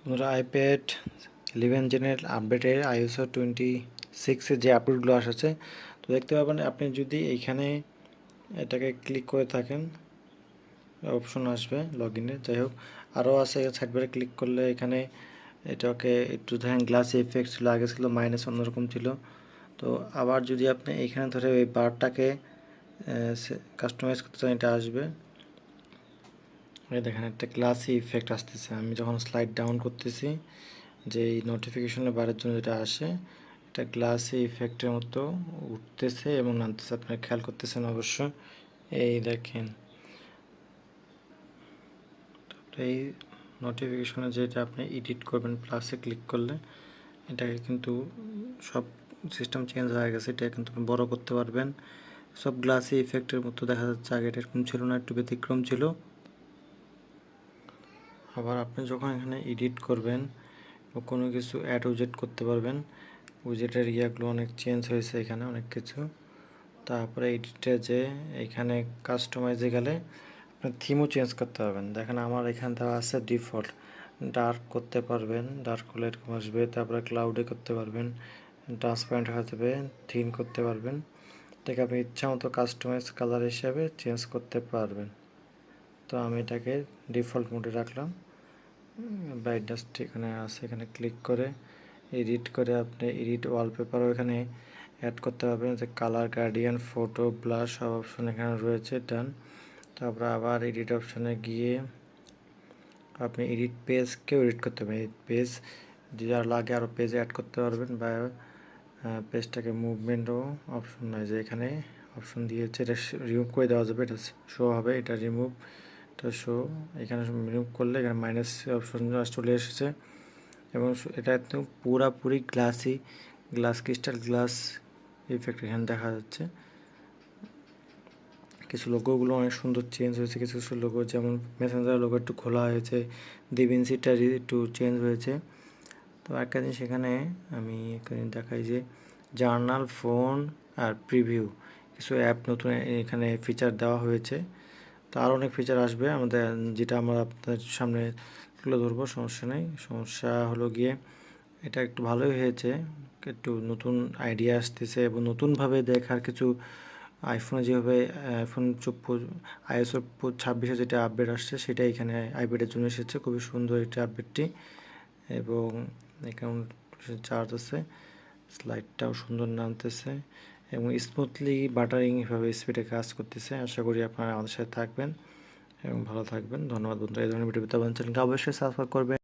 বন্ধুরা, আইপ্যাড 11 জেনের আপডেটের iOS 26 যে আপডেটগুলো আসছে, তো দেখতে পাবেন আপনি যদি এইখানে এটাকে ক্লিক করে থাকেন অপশন আসবে লগ ইনের। যাই হোক, আরও আছে সাইডবারে ক্লিক করলে এখানে এটাকে একটু দেখেন গ্লাস ইফেক্ট ছিল, আগে ছিল মাইনাস অন্যরকম ছিল। তো আবার যদি আপনি এইখানে ধরে এই বারটাকে কাস্টমাইজ করতে চান, এটা আসবে। এই দেখেন একটা গ্লাসি ইফেক্ট আসতেছে। আমি যখন স্লাইড ডাউন করতেছি, যে এই নোটিফিকেশনের বারের জন্য যেটা আসে, এটা গ্লাসি ইফেক্টের মতো উঠতেছে এবং নামতেছে, আপনারা খেয়াল করতেছেন অবশ্য। এই দেখেন এই নোটিফিকেশনে যেটা আপনি এডিট করবেন প্লাসে ক্লিক করলে এটাকে কিন্তু সব সিস্টেম চেঞ্জ হয়ে গেছে। এটা কিন্তু বড় করতে পারবেন। সব গ্লাসি ইফেক্টের মতো দেখা যাচ্ছে, আগে এটা এরকম ছিল না, একটু ব্যতিক্রম ছিল। আবার আপনি যখন এখানে এডিট করবেন বা কোনো কিছু অ্যাড উইজেট করতে পারবেন, উইজেটের ইয়াগুলো অনেক চেঞ্জ হয়েছে এখানে অনেক কিছু। তারপরে এডিটে যে এখানে কাস্টমাইজে গেলে আপনি থিমও চেঞ্জ করতে পারবেন। দেখেন আমার এখান থেকে আছে ডিফল্ট, ডার্ক করতে পারবেন, ডার্ক হলে এরকম আসবে। তারপরে ক্লাউডে করতে পারবেন, ট্রান্সপারেন্ট হয়ে যাবে, থিন করতে পারবেন। এটাকে আপনি ইচ্ছা মতো কাস্টমাইজ কালার হিসাবে চেঞ্জ করতে পারবেন। তো আমি এটাকে ডিফল্ট মোডে রাখলাম। ব্রাইটনেস এখানে আছে, এখানে ক্লিক করে এডিট করে আপনি এডিট ওয়ালপেপারও এখানে অ্যাড করতে পারবেন। যে কালার গার্ডিয়ান, ফটো, ব্লাশ সব অপশন এখানে রয়েছে, ডান। তারপর আবার এডিট অপশনে গিয়ে আপনি এডিট পেজকেও এডিট করতে পারবেন। এডিট পেজ যা লাগে আরও পেজ অ্যাড করতে পারবেন, বা পেজটাকে মুভমেন্টও অপশন নয় যে এখানে অপশন দিয়েছে, এটা রিমুভ করে দেওয়া যাবে, এটা শো হবে, এটা রিমুভ, এটা শো। এখানে রিমুভ করলে এখানে মাইনাস অপশন চলে এসেছে এবং এটা একদম পুরাপুরি glassy, glass crystal glass effect এখানে দেখা যাচ্ছে। কিছু লোগোগুলো অনেক সুন্দর চেঞ্জ হয়েছে, কিছু কিছু লোগো যেমন মেসেঞ্জার লোগো একটু খোলা হয়েছে, ডিভিনসিটা একটু চেঞ্জ হয়েছে। তো একটা জিনিস এখানে আমি এখানে দেখাই যে জার্নাল, ফোন আর প্রিভিউ কিছু অ্যাপ নতুন এখানে ফিচার দেওয়া হয়েছে। তো আরও অনেক ফিচার আসবে আমাদের, যেটা আমরা আপনাদের সামনে তুলে ধরবো, সমস্যা নেই। সমস্যা হলো গিয়ে এটা একটু ভালোই হয়েছে, একটু নতুন আইডিয়া আসতেছে এবং নতুনভাবে দেখার কিছু। আইফোনে যেভাবে আইফোন iOS 26 যেটা আপডেট আসছে, সেটা এখানে আইপ্যাডের জন্য এসেছে। খুবই সুন্দর এটা আপডেটটি এবং এখানে চার্জ আছে, স্লাইডটাও সুন্দর নামতেছে এবং স্মুথলি বাটারিং এভাবে স্পিডে কাজ করতেছে। আশা করি আপনারা আমাদের সাথে থাকবেন এবং ভালো থাকবেন। ধন্যবাদ বন্ধুরা। এই ধরনের ভিডিও পেতে চ্যানেলটা অবশ্যই সাবস্ক্রাইব করবেন।